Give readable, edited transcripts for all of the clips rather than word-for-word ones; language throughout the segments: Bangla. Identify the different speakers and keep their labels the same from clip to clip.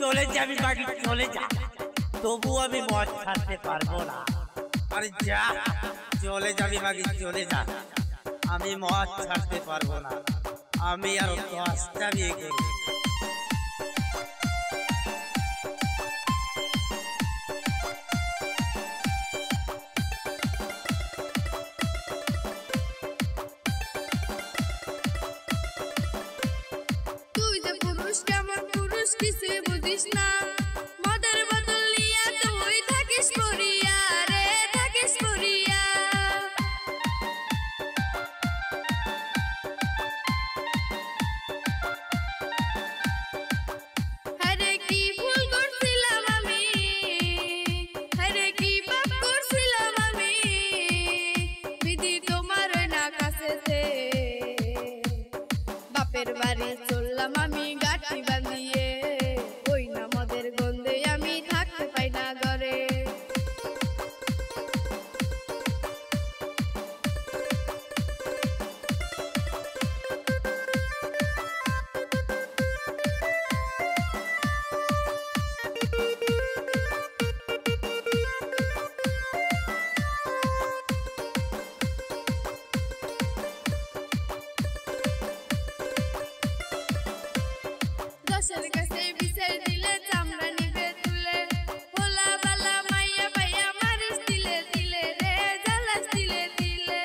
Speaker 1: চলে যাবি বাড়ি চলে যা, তবু আমি মদ ছাড়তে পারবো না। আরে যা, চলে যাবি বাড়ি চলে যা, আমি মদ ছাড়তে পারবো না। আমি আরো 10টা বিয়ে করব।
Speaker 2: তুই যে পুরুষ কেমন পুরুষ কিছু বুঝিস না, মদের বোতল নিয়ে তুই থাকিস করিয়া রে, থাকিস করিয়া। হরে কি ভুল করছিলাম আমি, হরে কি পাপ করছিলাম আমি, বিধি তোমার না কাছেতে। বাপের বাড়ি চললাম আমি গাঠি বাঁধিয়ে, ওই না মদের গন্ধে আমি থাকতে পাই না ঘরে। দশের কাছে বিচার দিলে চামড়া নিবে তুলে, ভোলা বালা মাইয়া পাইয়া মারিস দিলে দিলে রে, জ্বালাস দিলে দিলে।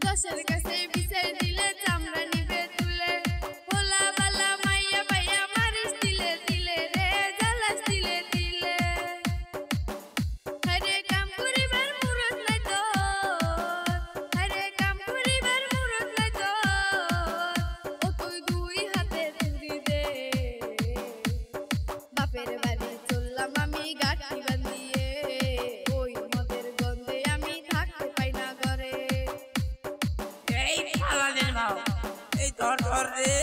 Speaker 2: দশের কাছে বিচার দিলে চামড়া নিবে তুলে, ভোলা বালা মাইয়া পাইয়া মারিস দিলে দিলে রে, জ্বালাস দিলে দিলে। হরে কাম করিবার মুরত নাই তোর, হরে কাম করিবার মুরত নাই তোর, ও তুই দুই হাতে তুলি দে। বাপের বাড়ি চললাম আমি গাঠি বাঁধিয়ে, ওই মদের গন্ধে আমি থাকতে পাই না ঘরে।
Speaker 1: এই পালানের ভাও, এই ধর ধর রে।